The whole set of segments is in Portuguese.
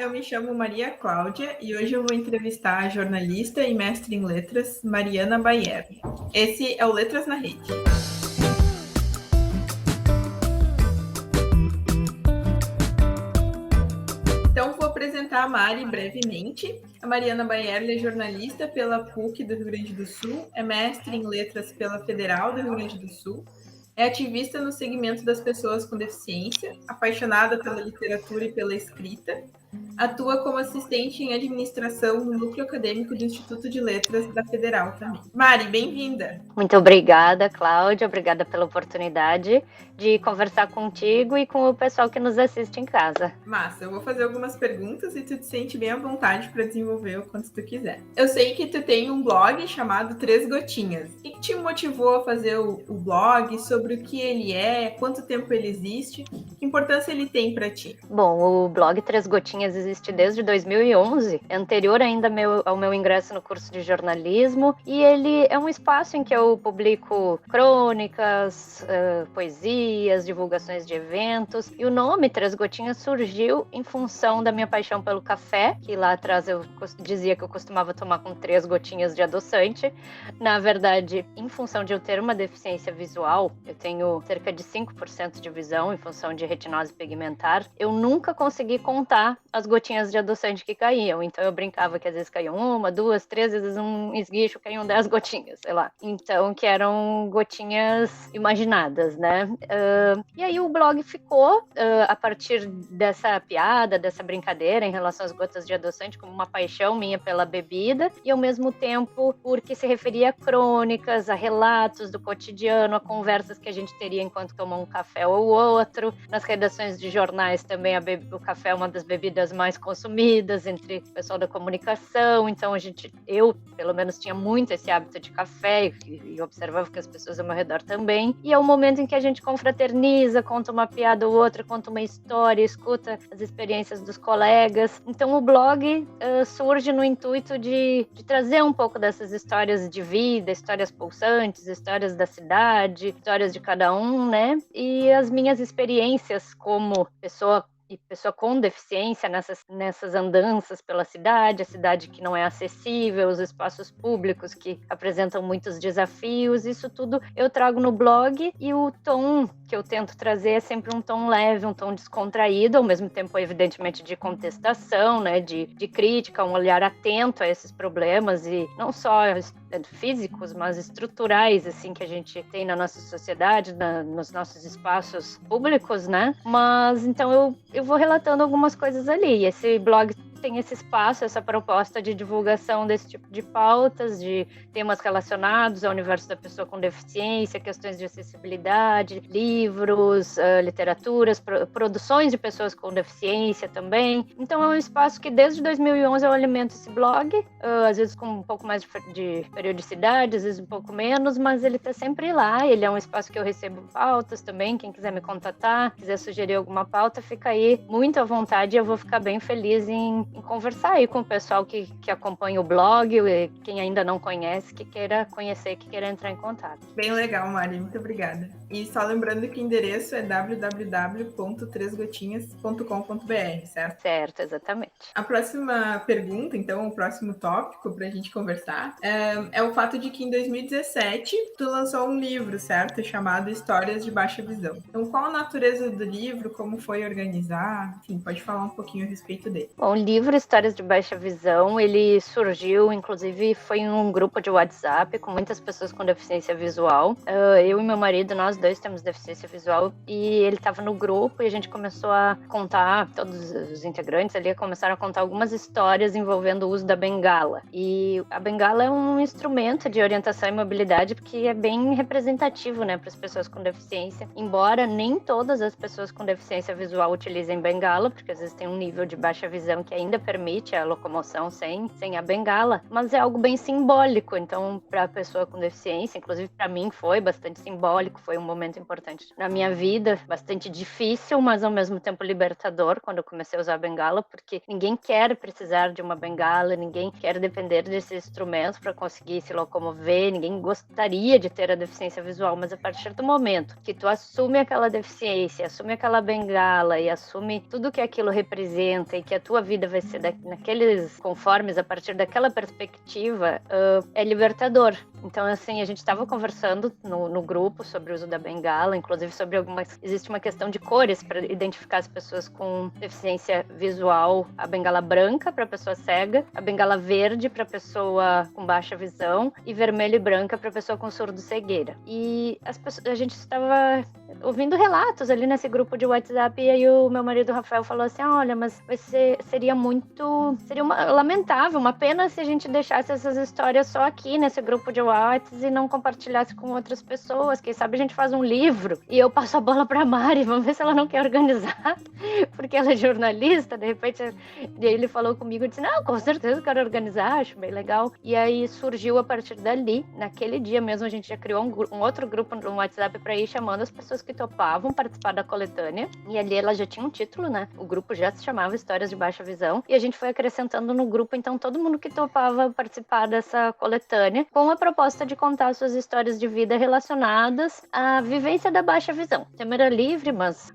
eu me chamo Maria Cláudia e hoje eu vou entrevistar a jornalista e mestre em letras Mariana Baierle. Esse é o Letras na Rede. Então, vou apresentar a Mari brevemente. A Mariana Baierle é jornalista pela PUC do Rio Grande do Sul, é mestre em letras pela Federal do Rio Grande do Sul, é ativista no segmento das pessoas com deficiência, apaixonada pela literatura e pela escrita, atua como assistente em administração no núcleo acadêmico do Instituto de Letras da Federal também. Mari, bem-vinda! Muito obrigada, Cláudia. Obrigada pela oportunidade de conversar contigo e com o pessoal que nos assiste em casa. Massa, eu vou fazer algumas perguntas e tu te sente bem à vontade para desenvolver o quanto tu quiser. Eu sei que tu tem um blog chamado Três Gotinhas. O que te motivou a fazer o blog? Sobre o que ele é? Quanto tempo ele existe? Que importância ele tem para ti? Bom, o blog Três Gotinhas existe desde 2011, anterior ainda ao meu ingresso no curso de jornalismo, e ele é um espaço em que eu publico crônicas, poesias, divulgações de eventos, e o nome Três Gotinhas surgiu em função da minha paixão pelo café, que lá atrás eu dizia que eu costumava tomar com 3 gotinhas de adoçante. Na verdade, em função de eu ter uma deficiência visual, eu tenho cerca de 5% de visão em função de retinose pigmentar, eu nunca consegui contar as gotinhas de adoçante que caíam, então eu brincava que às vezes caíam 1, 2, 3, às vezes um esguicho caíam 10 gotinhas, sei lá. Então, que eram gotinhas imaginadas, né? E aí o blog ficou, a partir dessa piada, dessa brincadeira em relação às gotas de adoçante, como uma paixão minha pela bebida, e ao mesmo tempo porque se referia a crônicas, a relatos do cotidiano, a conversas que a gente teria enquanto toma um café ou outro. Nas redações de jornais também o café é uma das bebidas mais consumidas entre o pessoal da comunicação, então eu pelo menos tinha muito esse hábito de café e observava que as pessoas ao meu redor também, e é o momento em que a gente confraterniza, conta uma piada ou outra, conta uma história, escuta as experiências dos colegas. Então o blog surge no intuito de trazer um pouco dessas histórias de vida, histórias pulsantes, histórias da cidade, histórias de cada um, né? E as minhas experiências como pessoa com deficiência nessas andanças pela cidade, a cidade que não é acessível, os espaços públicos que apresentam muitos desafios, isso tudo eu trago no blog, e o tom que eu tento trazer é sempre um tom leve, um tom descontraído, ao mesmo tempo, evidentemente, de contestação, né, de crítica, um olhar atento a esses problemas, e não só físicos, mas estruturais, assim, que a gente tem na nossa sociedade, nos nossos espaços públicos, né? Mas, então, eu vou relatando algumas coisas ali, e esse blog tem esse espaço, essa proposta de divulgação desse tipo de pautas, de temas relacionados ao universo da pessoa com deficiência, questões de acessibilidade, livros, literaturas, produções de pessoas com deficiência também. Então é um espaço que desde 2011 eu alimento esse blog, às vezes com um pouco mais de periodicidade, às vezes um pouco menos, mas ele está sempre lá. Ele é um espaço que eu recebo pautas também, quem quiser me contatar, quiser sugerir alguma pauta, fica aí muito à vontade, eu vou ficar bem feliz em conversar aí com o pessoal que acompanha o blog, quem ainda não conhece, que queira conhecer, que queira entrar em contato. Bem legal, Mari, muito obrigada. E só lembrando que o endereço é www.tresgotinhas.com.br, certo? Certo, exatamente. A próxima pergunta, então, o próximo tópico para a gente conversar é o fato de que em 2017 tu lançou um livro, certo? Chamado Histórias de Baixa Visão. Então, qual a natureza do livro, como foi organizar? Enfim, pode falar um pouquinho a respeito dele. Bom, o livro Histórias de Baixa Visão, ele surgiu, inclusive, foi em um grupo de WhatsApp com muitas pessoas com deficiência visual. Eu e meu marido, nós dois temos deficiência visual, e ele estava no grupo e a gente começou a contar, todos os integrantes ali começaram a contar algumas histórias envolvendo o uso da bengala. E a bengala é um instrumento de orientação e mobilidade que é bem representativo, né, para as pessoas com deficiência, embora nem todas as pessoas com deficiência visual utilizem bengala, porque às vezes tem um nível de baixa visão que é ainda permite a locomoção sem a bengala, mas é algo bem simbólico. Então, para a pessoa com deficiência, inclusive para mim foi bastante simbólico, foi um momento importante na minha vida, bastante difícil, mas ao mesmo tempo libertador quando eu comecei a usar a bengala, porque ninguém quer precisar de uma bengala, ninguém quer depender desses instrumentos para conseguir se locomover, ninguém gostaria de ter a deficiência visual, mas a partir do momento que tu assume aquela deficiência, assume aquela bengala e assume tudo que aquilo representa e que a tua vida vai ser naqueles conformes a partir daquela perspectiva, é libertador. Então, assim, a gente estava conversando no grupo sobre o uso da bengala, inclusive sobre existe uma questão de cores para identificar as pessoas com deficiência visual, a bengala branca para a pessoa cega, a bengala verde para a pessoa com baixa visão e vermelha e branca para a pessoa com surdo-cegueira. E a gente estava ouvindo relatos ali nesse grupo de WhatsApp e aí o meu marido Rafael falou assim, olha, mas seria lamentável, uma pena se a gente deixasse essas histórias só aqui nesse grupo de WhatsApp e não compartilhasse com outras pessoas, quem sabe a gente faz um livro e eu passo a bola pra Mari, vamos ver se ela não quer organizar, porque ela é jornalista, de repente, e aí ele falou comigo e disse, não, com certeza eu quero organizar, acho bem legal, e aí surgiu a partir dali, naquele dia mesmo a gente já criou um outro grupo no WhatsApp para ir chamando as pessoas que topavam participar da coletânea, e ali ela já tinha um título, né, o grupo já se chamava Histórias de Baixa Visão, e a gente foi acrescentando no grupo, então todo mundo que topava participar dessa coletânea, com a proposta de contar suas histórias de vida relacionadas à vivência da baixa visão. O tema era livre, mas,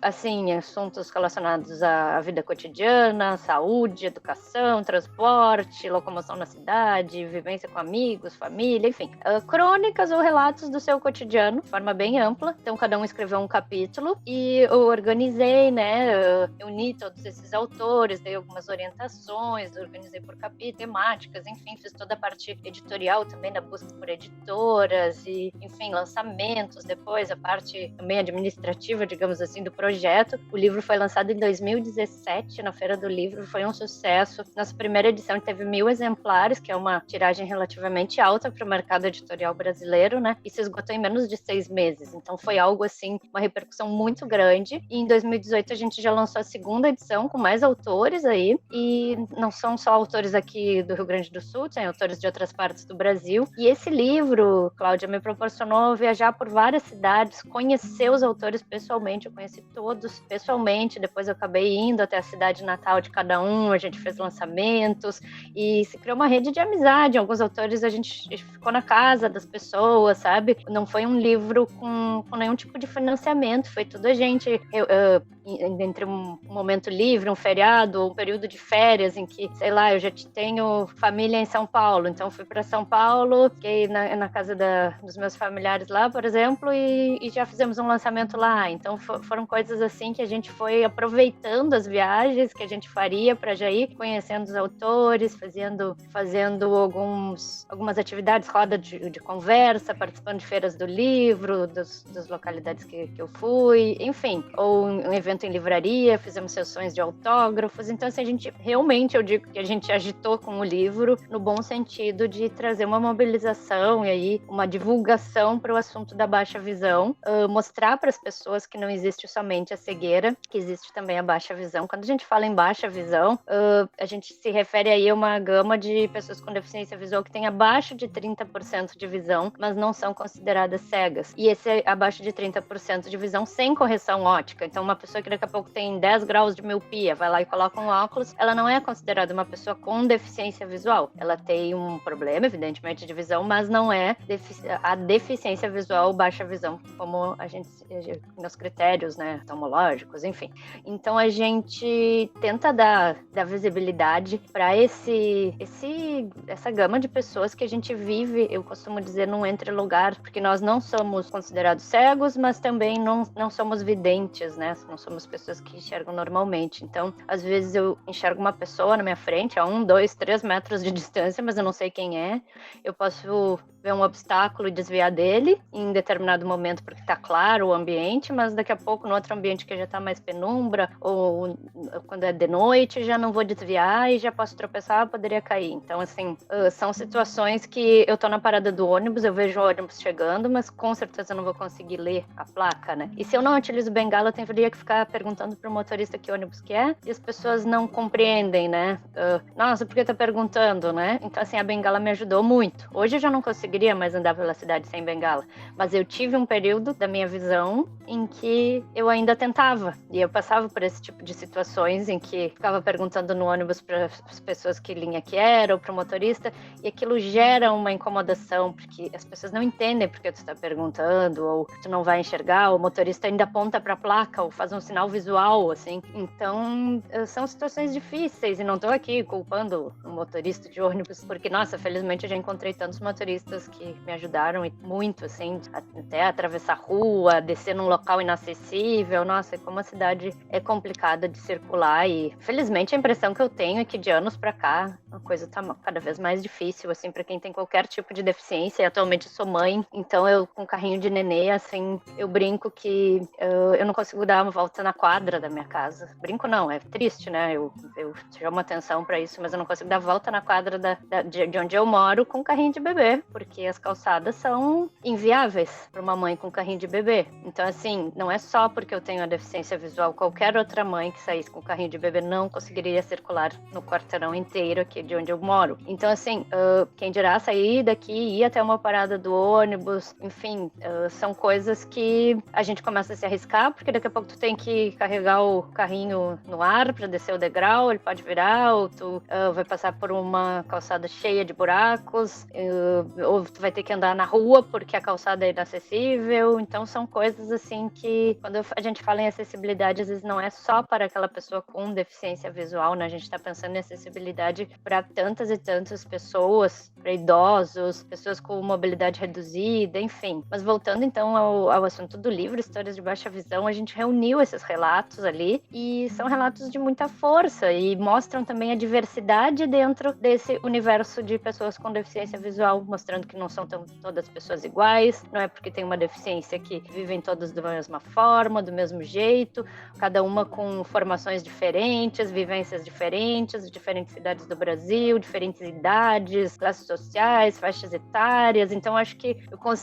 assim, assuntos relacionados à vida cotidiana, saúde, educação, transporte, locomoção na cidade, vivência com amigos, família, enfim. Crônicas ou relatos do seu cotidiano, de forma bem ampla. Então, cada um escreveu um capítulo e eu organizei, né, uni todos esses autores, dei algumas orientações, organizei por capítulo, temáticas, enfim, fiz toda a parte editorial também da busca por editoras e, enfim, lançamentos, depois a parte também administrativa, digamos assim, do projeto. O livro foi lançado em 2017 na Feira do Livro, foi um sucesso. Nossa primeira edição teve 1.000 exemplares, que é uma tiragem relativamente alta para o mercado editorial brasileiro, né? E se esgotou em menos de 6 meses. Então foi algo assim, uma repercussão muito grande. E em 2018 a gente já lançou a segunda edição com mais autores aí, e não são só autores aqui do Rio Grande do Sul, tem autores de outras partes do Brasil. E esse livro, Cláudia, me proporcionou viajar por várias cidades, conhecer os autores pessoalmente. Eu conheci todos pessoalmente, depois eu acabei indo até a cidade natal de cada um, a gente fez lançamentos e se criou uma rede de amizade. Alguns autores a gente ficou na casa das pessoas, sabe? Não foi um livro com nenhum tipo de financiamento, foi tudo a gente, entre um momento livre, um feriado, um período de férias em que, sei lá, eu já tenho família em São Paulo, então fui para São Paulo, fiquei na casa dos meus familiares lá, por exemplo, e já fizemos um lançamento lá. Então foram coisas assim que a gente foi aproveitando as viagens que a gente faria para já ir conhecendo os autores, fazendo algumas atividades, roda de conversa, participando de feiras do livro, das localidades que eu fui, enfim, ou um evento em livraria, fizemos sessões de autógrafos. Então, assim, a gente realmente, eu digo que a gente agitou com o livro no bom sentido de trazer uma mobilização e aí uma divulgação para o assunto da baixa visão, mostrar para as pessoas que não existe somente a cegueira, que existe também a baixa visão. Quando a gente fala em baixa visão, a gente se refere aí a uma gama de pessoas com deficiência visual que tem abaixo de 30% de visão, mas não são consideradas cegas. E esse é abaixo de 30% de visão sem correção óptica. Então, uma pessoa que daqui a pouco tem 10 graus de miopia, vai lá e coloca um óculos, ela não é considerada uma pessoa com deficiência visual. Ela tem um problema, evidentemente, de visão, mas não é a deficiência visual, baixa visão, como a gente, nos critérios, né, oftalmológicos, enfim. Então, a gente tenta dar visibilidade para essa gama de pessoas que a gente vive, eu costumo dizer, num entre-lugar, porque nós não somos considerados cegos, mas também não somos videntes, né? Não somos pessoas que enxergam normalmente. Então, às vezes eu enxergo uma pessoa na minha frente a 1, 2, 3 metros de distância, mas eu não sei quem é. Eu posso ver um obstáculo e desviar dele em determinado momento porque está claro o ambiente, mas daqui a pouco no outro ambiente que já está mais penumbra ou quando é de noite já não vou desviar e já posso tropeçar, poderia cair. Então, assim, são situações que eu tô na parada do ônibus, eu vejo o ônibus chegando, mas com certeza eu não vou conseguir ler ver a placa, né? E se eu não utilizo bengala, eu teria que ficar perguntando pro motorista que ônibus que é, e as pessoas não compreendem, né? Nossa, por que tá perguntando, né? Então, assim, a bengala me ajudou muito. Hoje eu já não conseguiria mais andar pela cidade sem bengala, mas eu tive um período da minha visão em que eu ainda tentava, e eu passava por esse tipo de situações em que ficava perguntando no ônibus para as pessoas que linha que era, ou pro motorista, e aquilo gera uma incomodação, porque as pessoas não entendem porque tu está perguntando, ou tu não vai enxergar, o motorista ainda aponta para a placa, ou faz um sinal visual, assim. Então, são situações difíceis, e não estou aqui culpando o motorista de ônibus, porque, nossa, felizmente eu já encontrei tantos motoristas que me ajudaram muito, assim, até atravessar a rua, descer num local inacessível. Nossa, como a cidade é complicada de circular, e felizmente a impressão que eu tenho é que de anos para cá a coisa tá cada vez mais difícil, assim, para quem tem qualquer tipo de deficiência. E atualmente eu sou mãe, então eu com carrinho de nenê, assim, eu brinco que eu não consigo dar uma volta na quadra da minha casa. Brinco não, é triste, né? Eu chamo atenção para isso, mas eu não consigo dar volta na quadra de onde eu moro com carrinho de bebê, porque as calçadas são inviáveis para uma mãe com carrinho de bebê. Então, assim, não é só porque eu tenho a deficiência visual, qualquer outra mãe que saísse com carrinho de bebê não conseguiria circular no quarteirão inteiro aqui de onde eu moro. Então, assim, quem dirá sair daqui, ir até uma parada do ônibus, enfim, são coisas que a gente começa a se arriscar, porque daqui a pouco tu tem que carregar o carrinho no ar para descer o degrau, ele pode virar, ou tu vai passar por uma calçada cheia de buracos, ou tu vai ter que andar na rua porque a calçada é inacessível. Então são coisas assim que, quando a gente fala em acessibilidade, às vezes não é só para aquela pessoa com deficiência visual, né? A gente está pensando em acessibilidade para tantas e tantas pessoas, para idosos, pessoas com mobilidade reduzida, enfim. Mas voltando então ao assunto do livro, Histórias de Baixa Visão, a gente reuniu esses relatos ali, e são relatos de muita força e mostram também a diversidade dentro desse universo de pessoas com deficiência visual, mostrando que não são todas pessoas iguais, não é porque tem uma deficiência que vivem todas da mesma forma, do mesmo jeito, cada uma com formações diferentes, vivências diferentes, de diferentes cidades do Brasil, diferentes idades, classes sociais, faixas etárias. Então acho que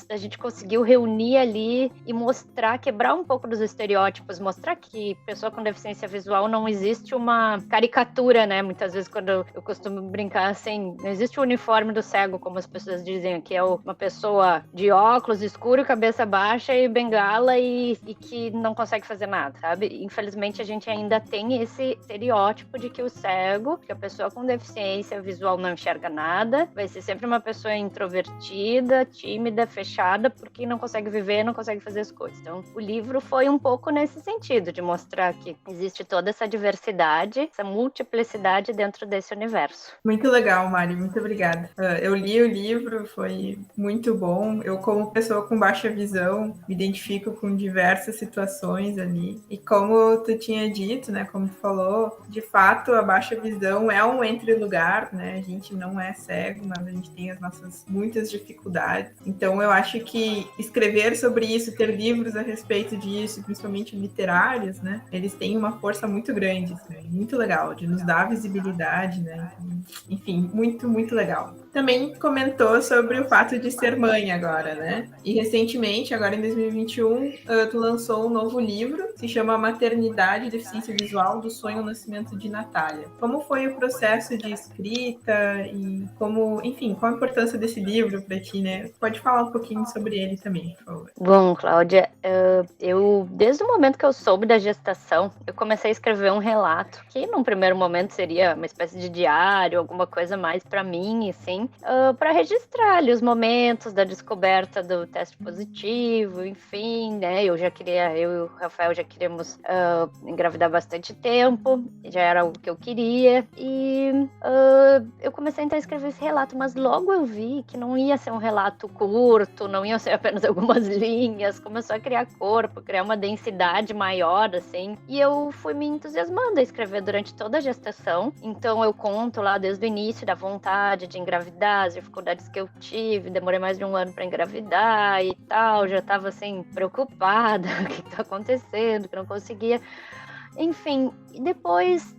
a gente conseguiu reunir ali e mostrar, quebrar um pouco dos estereótipos, mostrar que pessoa com deficiência visual não existe uma caricatura, né? Muitas vezes quando eu costumo brincar assim, não existe o uniforme do cego, como as pessoas dizem, que é uma pessoa de óculos escuro, cabeça baixa e bengala e que não consegue fazer nada, sabe? Infelizmente a gente ainda tem esse estereótipo de que o cego, que a pessoa com deficiência visual não enxerga nada, vai ser sempre uma pessoa introvertida, tímida, fechada, porque não consegue viver, não consegue fazer as coisas. Então, o livro foi um pouco nesse sentido, de mostrar que existe toda essa diversidade, essa multiplicidade dentro desse universo. Muito legal, Mari, muito obrigada. Eu li o livro, foi muito bom. Eu, como pessoa com baixa visão, me identifico com diversas situações ali. E como tu tinha dito, né, como tu falou, de fato, a baixa visão é um entre-lugar, né? A gente não é cego, mas a gente tem as nossas muitas dificuldades. Então, eu acho que escrever sobre isso, ter livros a respeito disso, principalmente literários, né, eles têm uma força muito grande, né? Muito legal, de nos dar visibilidade, né? Enfim, muito, muito legal. Também comentou sobre o fato de ser mãe agora, né? E recentemente, agora em 2021, tu lançou um novo livro, se chama Maternidade e Deficiência Visual, do Sonho ao Nascimento de Natália. Como foi o processo de escrita e como, enfim, qual a importância desse livro para ti, né? Pode falar um pouquinho sobre ele também, por favor. Bom, Cláudia, eu, desde o momento que eu soube da gestação, eu comecei a escrever um relato, que num primeiro momento seria uma espécie de diário, alguma coisa mais para mim, assim, para registrar ali os momentos da descoberta do teste positivo, enfim, né? Eu e o Rafael já queríamos engravidar há bastante tempo, já era o que eu queria, e eu comecei então a escrever esse relato, mas logo eu vi que não ia ser um relato curto, não ia ser apenas algumas linhas, começou a criar corpo, criar uma densidade maior, assim, e eu fui me entusiasmando a escrever durante toda a gestação. Então eu conto lá desde o início da vontade de engravidar, as dificuldades que eu tive, demorei mais de 1 ano para engravidar e tal, já tava assim preocupada, o que tá acontecendo, que não conseguia. Enfim, e depois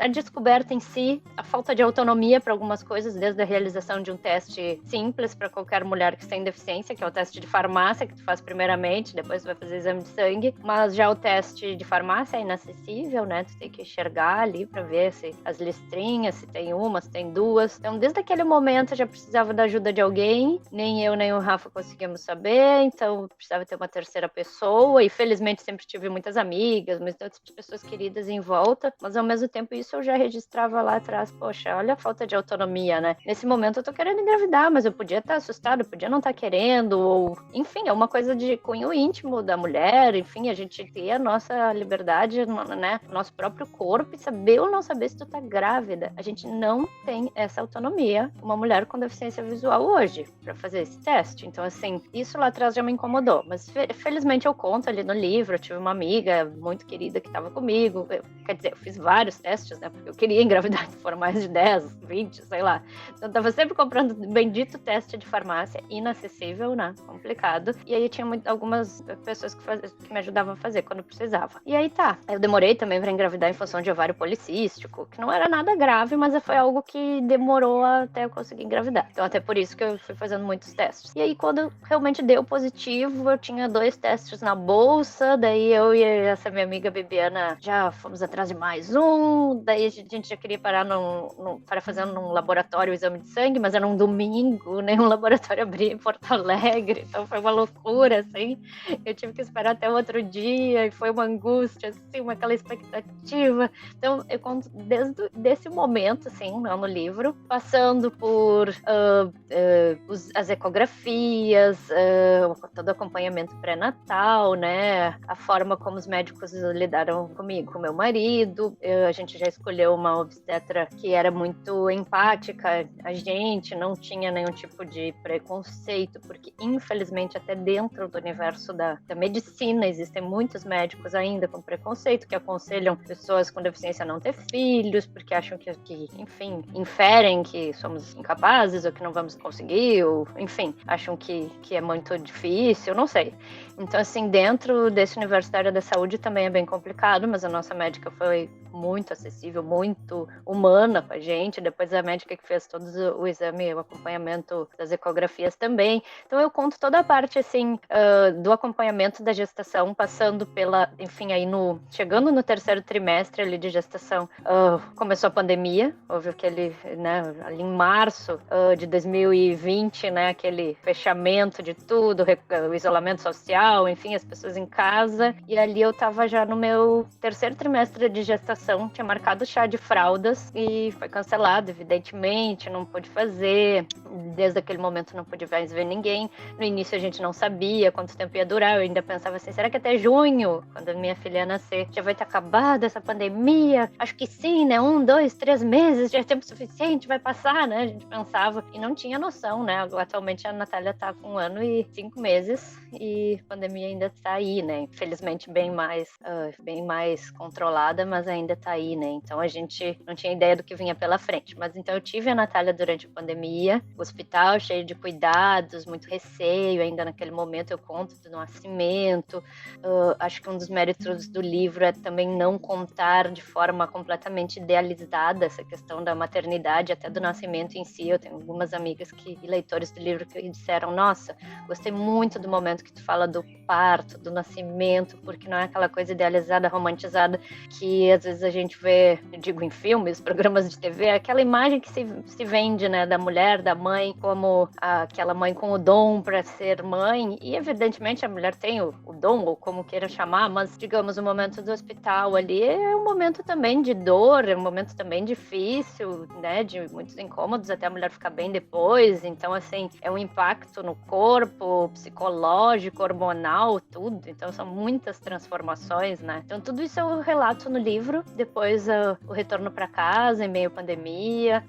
a descoberta em si, a falta de autonomia para algumas coisas, desde a realização de um teste simples para qualquer mulher que tem deficiência, que é o teste de farmácia, que tu faz primeiramente, depois tu vai fazer exame de sangue, mas já o teste de farmácia é inacessível, né? Tu tem que enxergar ali para ver se as listrinhas, se tem uma, se tem duas. Então, desde aquele momento eu já precisava da ajuda de alguém, nem eu nem o Rafa conseguíamos saber, então precisava ter uma terceira pessoa, e felizmente sempre tive muitas amigas, muitas pessoas queridas em volta, mas ao mesmo tempo isso eu já registrava lá atrás, poxa, olha a falta de autonomia, né? Nesse momento eu tô querendo engravidar, mas eu podia estar assustado, podia não estar querendo, ou enfim, é uma coisa de cunho íntimo da mulher, enfim, a gente ter a nossa liberdade, né, nosso próprio corpo e saber ou não saber se tu tá grávida. A gente não tem essa autonomia, uma mulher com deficiência visual hoje, para fazer esse teste. Então, assim, isso lá atrás já me incomodou, mas felizmente eu conto ali no livro, eu tive uma amiga muito querida que estava comigo, quer dizer, eu fiz vários testes, né, porque eu queria engravidar, foram mais de 10, 20, sei lá. Então, eu tava sempre comprando o bendito teste de farmácia, inacessível, né, complicado. E aí tinha algumas pessoas que me ajudavam a fazer quando precisava. E aí tá, eu demorei também para engravidar em função de ovário policístico, que não era nada grave, mas foi algo que demorou até eu conseguir engravidar. Então, até por isso que eu fui fazendo muitos testes. E aí, quando realmente deu positivo, eu tinha 2 testes na bolsa, daí eu e essa minha amiga Bibiana já fomos atrás de mais um, daí a gente já queria parar para fazer num laboratório o exame de sangue, mas era um domingo, nenhum laboratório abria em Porto Alegre, então foi uma loucura, assim. Eu tive que esperar até o outro dia, e foi uma angústia, assim, aquela expectativa. Então, eu conto desde esse momento, assim, no livro, passando por as ecografias, todo o acompanhamento pré-natal, né? A forma como os médicos lidaram comigo, com meu marido. A gente já escolheu uma obstetra que era muito empática, a gente não tinha nenhum tipo de preconceito, porque infelizmente até dentro do universo da medicina existem muitos médicos ainda com preconceito, que aconselham pessoas com deficiência a não ter filhos, porque acham que enfim, inferem que somos incapazes ou que não vamos conseguir, ou enfim, acham que é muito difícil, não sei. Então, assim, dentro desse universo da área da saúde também é bem complicado, mas a nossa médica foi muito acessível, muito humana com a gente. Depois a médica que fez todo o exame, o acompanhamento das ecografias também. Então eu conto toda a parte, assim, do acompanhamento da gestação, passando pela, enfim, aí chegando no 3º trimestre ali de gestação, começou a pandemia, houve aquele, né, ali em março de 2020, né, aquele fechamento de tudo, o isolamento social, enfim, as pessoas em casa, e ali eu tava já no meu 3º trimestre de gestação, tinha marcado chá de fraldas e foi cancelado, evidentemente, não pude fazer, desde aquele momento não pude mais ver ninguém. No início a gente não sabia quanto tempo ia durar, eu ainda pensava assim, será que até junho, quando a minha filha nascer, já vai ter acabado essa pandemia? Acho que sim, né, 1, 2, 3 meses, já é tempo suficiente, vai passar, né, a gente pensava, e não tinha noção, né, atualmente a Natália tá com 1 ano e 5 meses, e a pandemia ainda tá aí, né, infelizmente bem mais controlada, mas ainda tá aí, né, então a gente não tinha ideia do que vinha pela frente, mas então eu tive a Natália durante a pandemia, o hospital cheio de cuidados, muito receio, ainda naquele momento eu conto do nascimento, acho que um dos méritos do livro é também não contar de forma completamente idealizada essa questão da maternidade, até do nascimento em si. Eu tenho algumas amigas e leitores do livro que disseram, nossa, gostei muito do momento que tu fala do parto, do nascimento, porque não é aquela coisa idealizada, romantizada, que às vezes a gente vê, eu digo em filmes, programas de TV, aquela imagem que se vende, né, da mulher, da mãe, como aquela mãe com o dom para ser mãe, e evidentemente a mulher tem o dom, ou como queira chamar, mas digamos, o momento do hospital ali é um momento também de dor, é um momento também difícil, né, de muitos incômodos, até a mulher ficar bem depois, então assim, é um impacto no corpo, psicológico, hormonal, tudo, então são muitas transformações, né, então tudo isso eu relato no livro. Depois o retorno para casa em meio à pandemia,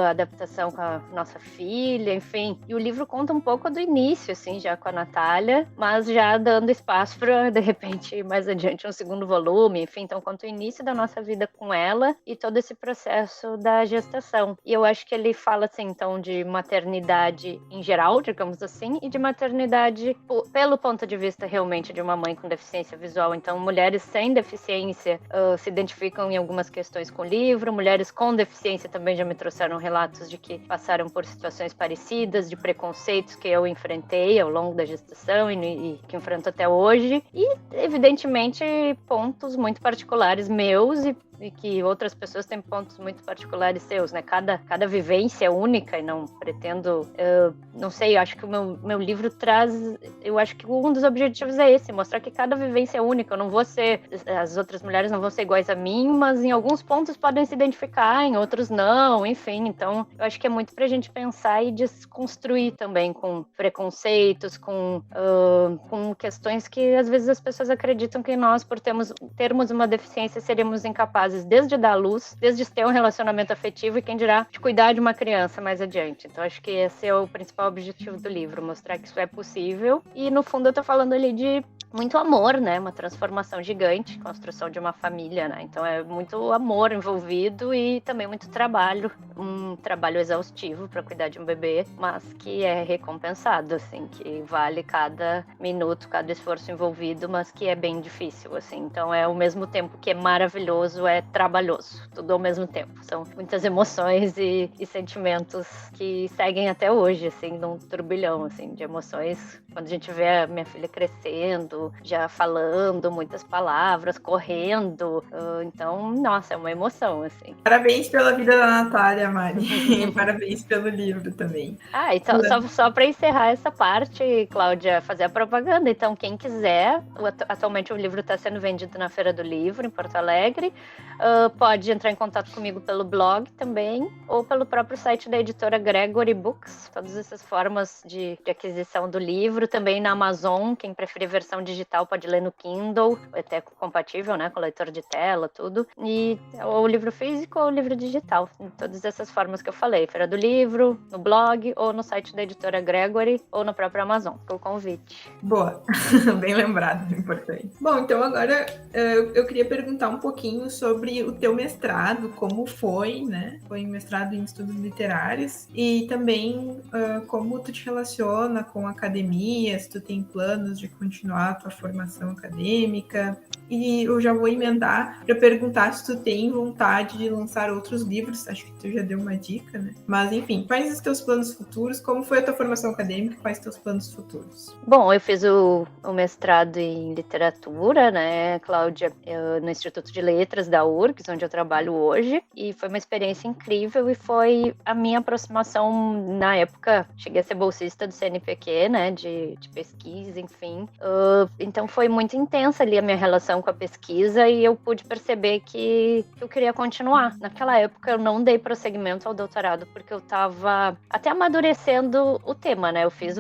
a adaptação com a nossa filha, enfim, e o livro conta um pouco do início, assim, já com a Natália, mas já dando espaço para, de repente, mais adiante um segundo volume, enfim, então conta o início da nossa vida com ela e todo esse processo da gestação. E eu acho que ele fala, assim, então, de maternidade em geral, digamos assim, e de maternidade pelo ponto de vista realmente de uma mãe com deficiência visual. Então, mulheres sem deficiência deficiência se identificam em algumas questões com o livro, mulheres com deficiência também já me trouxeram relatos de que passaram por situações parecidas, de preconceitos que eu enfrentei ao longo da gestação e que enfrento até hoje, e evidentemente pontos muito particulares meus e que outras pessoas têm pontos muito particulares seus, né? Cada vivência é única e não pretendo, não sei, eu acho que o meu livro traz, eu acho que um dos objetivos é esse, mostrar que cada vivência é única, eu não vou ser, as outras mulheres não vão ser iguais a mim, mas em alguns pontos podem se identificar, em outros não, enfim, então eu acho que é muito pra gente pensar e desconstruir também com preconceitos, com questões que às vezes as pessoas acreditam que nós, por termos uma deficiência, seríamos incapazes desde dar luz, desde ter um relacionamento afetivo e quem dirá de cuidar de uma criança mais adiante. Então acho que esse é o principal objetivo do livro, mostrar que isso é possível e no fundo eu tô falando ali de muito amor, né? Uma transformação gigante, construção de uma família, né? Então é muito amor envolvido e também muito trabalho, um trabalho exaustivo para cuidar de um bebê, mas que é recompensado, assim, que vale cada minuto, cada esforço envolvido, mas que é bem difícil, assim. Então é ao mesmo tempo que é maravilhoso, é trabalhoso, tudo ao mesmo tempo. São muitas emoções e sentimentos que seguem até hoje, assim, num turbilhão, assim, de emoções. Quando a gente vê a minha filha crescendo, já falando muitas palavras, correndo. Então, nossa, é uma emoção, assim. Parabéns pela vida da Natália, Mari. E parabéns pelo livro também. Então, só para encerrar essa parte, Cláudia, fazer a propaganda. Então, quem quiser, atualmente o livro está sendo vendido na Feira do Livro, em Porto Alegre. Pode entrar em contato comigo pelo blog também, ou pelo próprio site da editora Gregory Books. Todas essas formas de aquisição do livro. Também na Amazon, quem preferir versão digital pode ler no Kindle, até compatível, né, com leitor de tela, tudo. E ou o livro físico ou o livro digital. Em todas essas formas que eu falei. Feira do Livro, no blog, ou no site da editora Gregory, ou no próprio Amazon. Fica o convite. Boa, bem lembrado, importante. Bom, então agora eu queria perguntar um pouquinho sobre o teu mestrado, como foi, né? Foi mestrado em estudos literários e também como tu te relaciona com a academia, se tu tem planos de continuar a tua formação acadêmica. E eu já vou emendar para perguntar se tu tem vontade de lançar outros livros. Acho que tu já deu uma dica, né? Mas, enfim, quais os teus planos futuros? Como foi a tua formação acadêmica? Quais os teus planos futuros? Bom, eu fiz o mestrado em literatura, né, Cláudia, no Instituto de Letras da URGS, onde eu trabalho hoje. E foi uma experiência incrível e foi a minha aproximação, na época, cheguei a ser bolsista do CNPq, né, de pesquisa, enfim. Então foi muito intensa ali a minha relação com a pesquisa e eu pude perceber que eu queria continuar. Naquela época eu não dei prosseguimento ao doutorado porque eu estava até amadurecendo o tema, né? Eu fiz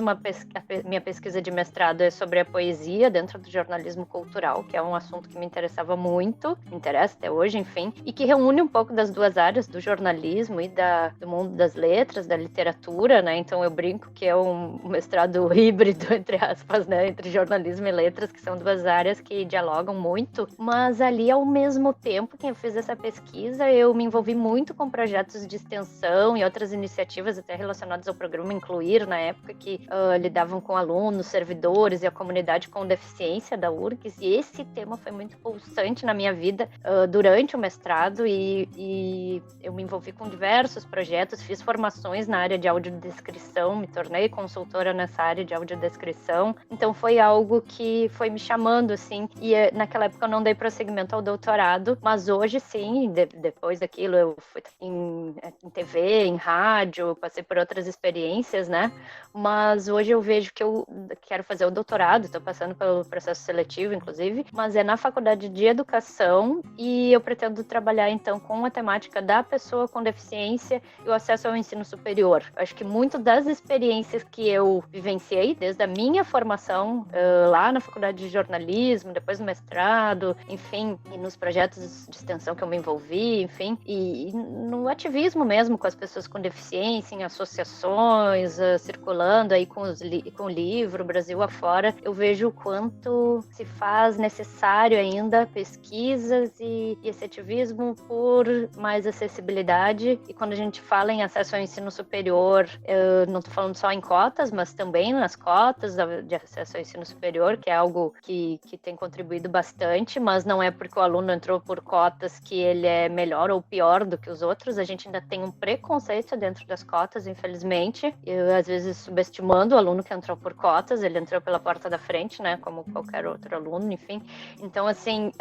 minha pesquisa de mestrado é sobre a poesia dentro do jornalismo cultural, que é um assunto que me interessava muito, me interessa até hoje, enfim, e que reúne um pouco das duas áreas, do jornalismo e do mundo das letras, da literatura, né? Então eu brinco que é um mestrado híbrido, entre aspas, né? Entre jornalismo e letras, que são duas áreas que dialogam muito, mas ali ao mesmo tempo que eu fiz essa pesquisa, eu me envolvi muito com projetos de extensão e outras iniciativas até relacionadas ao programa Incluir, na época que lidavam com alunos, servidores e a comunidade com deficiência da URGS, e esse tema foi muito pulsante na minha vida durante o mestrado e eu me envolvi com diversos projetos, fiz formações na área de audiodescrição, me tornei consultora nessa área de audiodescrição, então foi algo que foi me chamando, assim, e naquela época eu não dei prosseguimento ao doutorado, mas hoje sim, depois daquilo eu fui em TV, em rádio, passei por outras experiências, né, mas hoje eu vejo que eu quero fazer o doutorado, estou passando pelo processo seletivo, inclusive, mas é na faculdade de educação e eu pretendo trabalhar, então, com a temática da pessoa com deficiência e o acesso ao ensino superior. Eu acho que muito das experiências que eu vivenciei, desde a minha formação lá na faculdade de jornalismo, depois no mestrado, enfim, e nos projetos de extensão que eu me envolvi, enfim, e no ativismo mesmo com as pessoas com deficiência, em associações, circulando aí com o livro, Brasil afora, eu vejo o quanto se faz necessário ainda pesquisas e esse ativismo por mais acessibilidade. E quando a gente fala em acesso ao ensino superior, eu não estou falando só em cotas, mas também nas cotas de acesso ao ensino superior, que é algo que tem contribuído bastante bastante, mas não é porque o aluno entrou por cotas que ele é melhor ou pior do que os outros. A gente ainda tem um preconceito dentro das cotas, infelizmente, e às vezes subestimando o aluno que entrou por cotas. Ele entrou pela porta da frente, né, como qualquer outro aluno, enfim. Então, assim,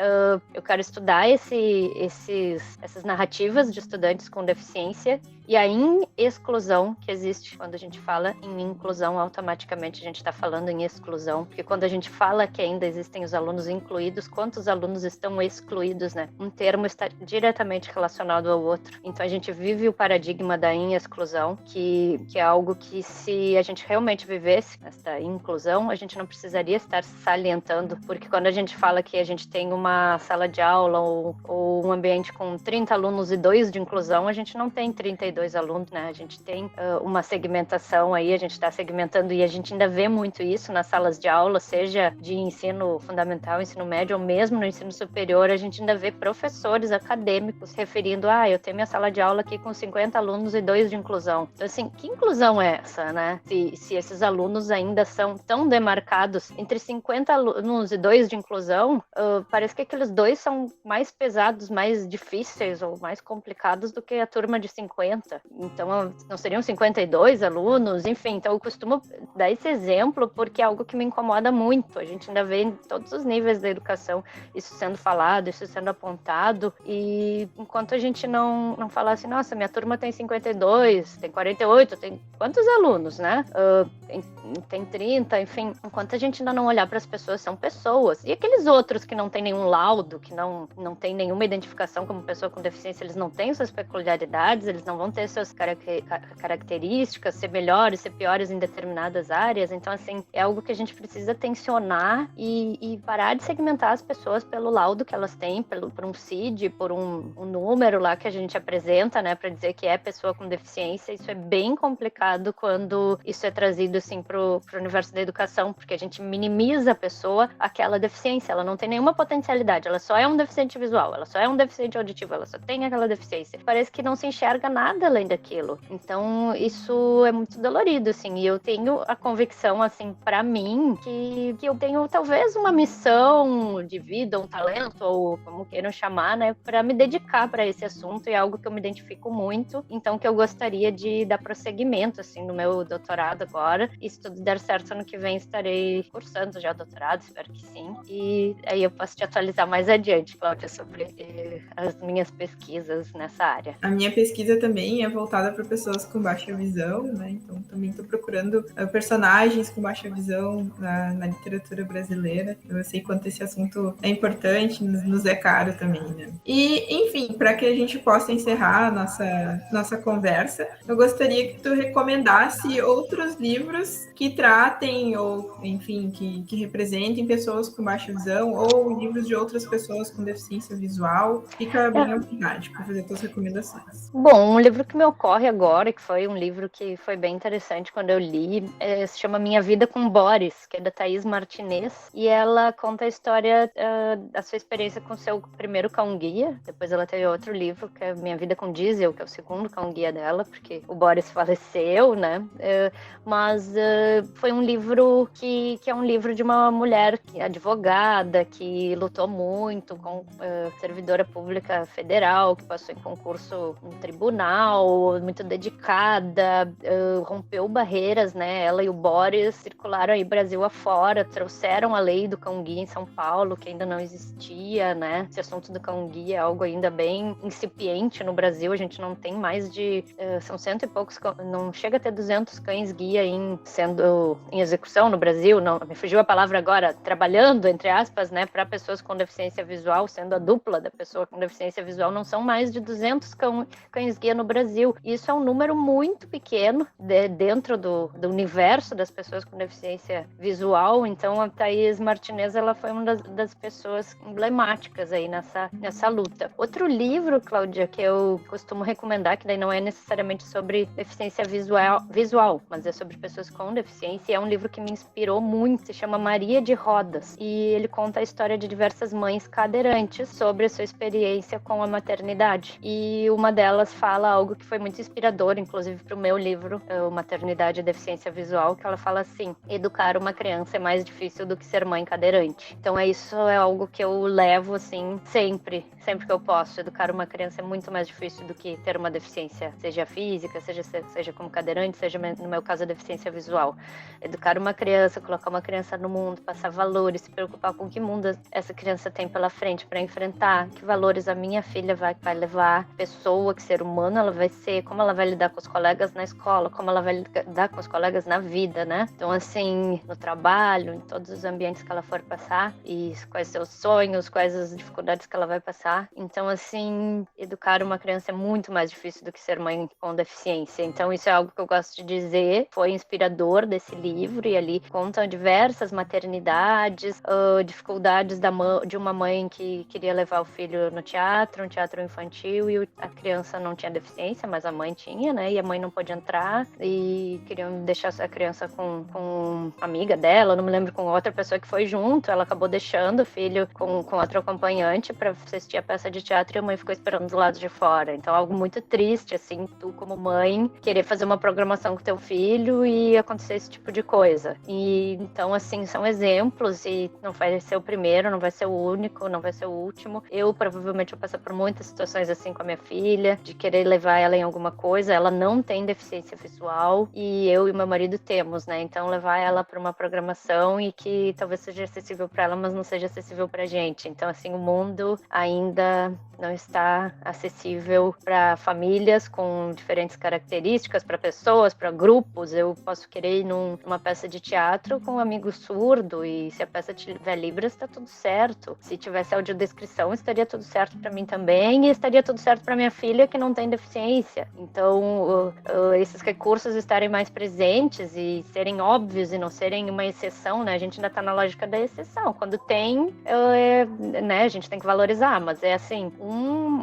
eu quero estudar essas narrativas de estudantes com deficiência e a exclusão que existe. Quando a gente fala em inclusão, automaticamente a gente está falando em exclusão, porque quando a gente fala que ainda existem os alunos incluídos, quantos alunos estão excluídos, né? Um termo está diretamente relacionado ao outro. Então a gente vive o paradigma da exclusão, que é algo que, se a gente realmente vivesse essa inclusão, a gente não precisaria estar salientando, porque quando a gente fala que a gente tem uma sala de aula ou um ambiente com 30 alunos e 2 de inclusão, a gente não tem 32 alunos, né? A gente tem uma segmentação aí, a gente está segmentando, e a gente ainda vê muito isso nas salas de aula, seja de ensino fundamental, ensino médio, ou mesmo no ensino superior. A gente ainda vê professores acadêmicos referindo, eu tenho minha sala de aula aqui com 50 alunos e 2 de inclusão. Então, assim, que inclusão é essa, né? Se esses alunos ainda são tão demarcados entre 50 alunos e 2 de inclusão, parece que aqueles 2 são mais pesados, mais difíceis ou mais complicados do que a turma de 50. Então, não seriam 52 alunos? Enfim, então eu costumo dar esse exemplo porque é algo que me incomoda muito. A gente ainda vê em todos os níveis da educação isso sendo falado, isso sendo apontado, e enquanto a gente não falar assim, nossa, minha turma tem 52, tem 48, tem quantos alunos, né? Tem 30, enfim, enquanto a gente ainda não olhar para as pessoas, são pessoas. E aqueles outros que não tem nenhum laudo, que não tem nenhuma identificação como pessoa com deficiência, eles não têm suas peculiaridades, eles não vão ter suas características, ser melhores, ser piores em determinadas áreas. Então, assim, é algo que a gente precisa tensionar e parar de segmentar as pessoas pelo laudo que elas têm, por um CID, por um número lá que a gente apresenta, né, para dizer que é pessoa com deficiência. Isso é bem complicado quando isso é trazido, assim, pro universo da educação, porque a gente minimiza a pessoa, aquela deficiência. Ela não tem nenhuma potencialidade, ela só é um deficiente visual, ela só é um deficiente auditivo, ela só tem aquela deficiência. Parece que não se enxerga nada além daquilo. Então, isso é muito dolorido, assim, e eu tenho a convicção, assim, para mim, que eu tenho talvez uma missão de vida, um talento, ou como queiram chamar, né, para me dedicar para esse assunto, e é algo que eu me identifico muito, então que eu gostaria de dar prosseguimento, assim, no meu doutorado agora, e se tudo der certo, ano que vem estarei cursando já doutorado, espero que sim, e aí eu posso te atualizar mais adiante, Cláudia, sobre as minhas pesquisas nessa área. A minha pesquisa também é voltada para pessoas com baixa visão, né? Então também estou procurando personagens com baixa visão na literatura brasileira. Eu sei quanto esse assunto é importante, nos é caro também, né? E, enfim, para que a gente possa encerrar a nossa conversa, eu gostaria que tu recomendasse outros livros que tratem ou, enfim, que representem pessoas com baixa visão, ou livros de outras pessoas com deficiência visual. Fica bem à vontade para fazer tuas recomendações. Bom, um livro que me ocorre agora, que foi um livro que foi bem interessante quando eu li, se chama Minha Vida com Boris, que é da Thaís Martinez, e ela conta a história da sua experiência com seu primeiro cão-guia. Depois ela teve outro livro, que é Minha Vida com Diesel, que é o segundo cão-guia dela, porque o Boris faleceu, né? Mas foi um livro que é um livro de uma mulher que é advogada, que lutou muito com servidora pública federal, que passou em concurso no tribunal, muito dedicada, rompeu barreiras, né? Ela e o Boris circularam aí Brasil afora, trouxeram a lei do cão-guia em São Paulo, que ainda não existia, né? Esse assunto do cão-guia é algo ainda bem incipiente no Brasil, a gente não tem mais de... são 100 e poucos, não chega a ter 200 cães-guia sendo em execução no Brasil, não, me fugiu a palavra agora, trabalhando, entre aspas, né, para pessoas com deficiência visual, sendo a dupla da pessoa com deficiência visual, não são mais de 200 cães-guia no Brasil. Isso é um número muito pequeno dentro do universo das pessoas com deficiência visual. Então, a Thaís Martinez, ela foi uma das pessoas emblemáticas aí nessa luta. Outro livro, Cláudia, que eu costumo recomendar, que daí não é necessariamente sobre deficiência visual, mas é sobre pessoas pessoas com deficiência, e é um livro que me inspirou muito, se chama Maria de Rodas, e ele conta a história de diversas mães cadeirantes sobre a sua experiência com a maternidade. E uma delas fala algo que foi muito inspirador, inclusive para o meu livro, Maternidade e Deficiência Visual, que ela fala assim: educar uma criança é mais difícil do que ser mãe cadeirante. Então isso é algo que eu levo assim sempre que eu posso. Educar uma criança é muito mais difícil do que ter uma deficiência, seja física, seja como cadeirante, seja, no meu caso, a deficiência visual. Educar uma criança, colocar uma criança no mundo, passar valores, se preocupar com que mundo essa criança tem pela frente para enfrentar, que valores a minha filha vai levar, pessoa, que ser humano ela vai ser, como ela vai lidar com os colegas na escola, como ela vai lidar com os colegas na vida, né? Então, assim, no trabalho, em todos os ambientes que ela for passar, e quais seus sonhos, quais as dificuldades que ela vai passar. Então, assim, educar uma criança é muito mais difícil do que ser mãe com deficiência. Então, isso é algo que eu gosto de dizer, foi inspirador desse livro, e ali contam diversas maternidades, dificuldades de uma mãe que queria levar o filho no teatro, um teatro infantil, e a criança não tinha deficiência, mas a mãe tinha, né? E a mãe não pôde entrar, e queriam deixar a criança com uma amiga dela, não me lembro, com outra pessoa que foi junto. Ela acabou deixando o filho com outro acompanhante para assistir a peça de teatro, e a mãe ficou esperando do lado de fora. Então, algo muito triste, assim, tu como mãe querer fazer uma programação com teu filho e acontecer esse tipo de coisa. E então, assim, são exemplos, e não vai ser o primeiro, não vai ser o único, não vai ser o último. Eu provavelmente vou passar por muitas situações assim com a minha filha, de querer levar ela em alguma coisa. Ela não tem deficiência visual e eu e meu marido temos, né? Então, levar ela para uma programação e que talvez seja acessível para ela, mas não seja acessível pra gente. Então, assim, o mundo ainda não está acessível para famílias com diferentes características, para pessoas, para grupos. Eu posso querer ir numa peça de teatro com um amigo surdo, e se a peça tiver Libras, está tudo certo. Se tivesse audiodescrição, estaria tudo certo para mim também, e estaria tudo certo para minha filha, que não tem deficiência. Então, esses recursos estarem mais presentes e serem óbvios e não serem uma exceção, né? A gente ainda está na lógica da exceção. Quando tem, né, a gente tem que valorizar, mas é assim,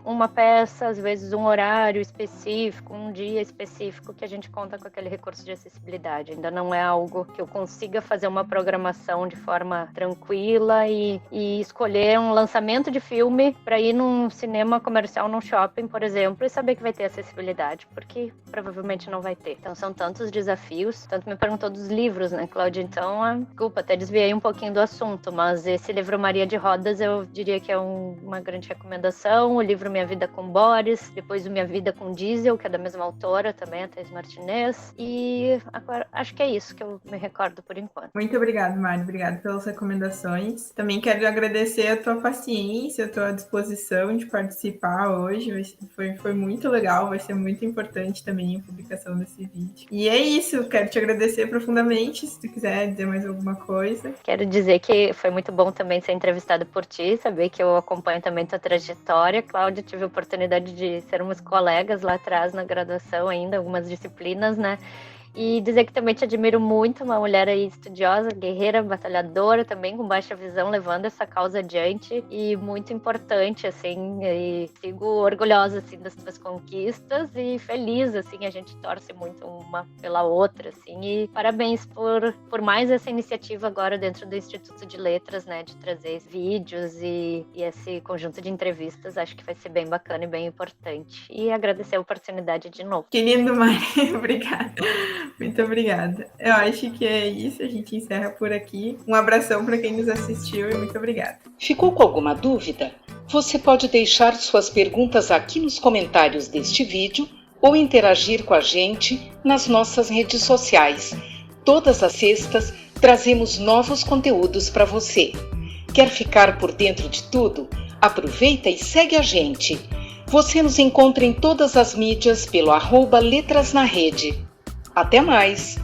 uma peça, às vezes um horário específico, um dia específico, que a gente conta com aquele recurso de acessibilidade. Ainda não é algo que eu consiga fazer uma programação de forma tranquila e escolher um lançamento de filme para ir num cinema comercial, num shopping, por exemplo, e saber que vai ter acessibilidade, porque provavelmente não vai ter. Então são tantos desafios. Tanto me perguntou dos livros, né, Cláudia? Então, desculpa, até desviei um pouquinho do assunto, mas esse livro Maria de Rodas eu diria que é uma grande recomendação. O livro Minha Vida com Boris, depois o Minha Vida com Diesel, que é da mesma autora também, a Thais Martinez, e agora acho que é isso que eu me recordo por enquanto. Muito obrigada, Mari, obrigada pelas recomendações. Também quero agradecer a tua paciência, a tua disposição de participar hoje, foi muito legal, vai ser muito importante também a publicação desse vídeo. E é isso, quero te agradecer profundamente, se tu quiser dizer mais alguma coisa. Quero dizer que foi muito bom também ser entrevistada por ti, saber que eu acompanho também tua trajetória. Cláudia, tive a oportunidade de sermos colegas lá atrás na graduação ainda, algumas disciplinas, né? E dizer que também te admiro muito, uma mulher aí estudiosa, guerreira, batalhadora, também com baixa visão, levando essa causa adiante, e muito importante, assim, e sigo orgulhosa, assim, das tuas conquistas e feliz, assim, a gente torce muito uma pela outra, assim, e parabéns por mais essa iniciativa agora dentro do Instituto de Letras, né, de trazer vídeos e esse conjunto de entrevistas. Acho que vai ser bem bacana e bem importante, e agradecer a oportunidade de novo. Que lindo, Mari, obrigada. Muito obrigada. Eu acho que é isso, a gente encerra por aqui. Um abração para quem nos assistiu e muito obrigada. Ficou com alguma dúvida? Você pode deixar suas perguntas aqui nos comentários deste vídeo ou interagir com a gente nas nossas redes sociais. Todas as sextas trazemos novos conteúdos para você. Quer ficar por dentro de tudo? Aproveita e segue a gente. Você nos encontra em todas as mídias pelo @letrasnarede. Até mais!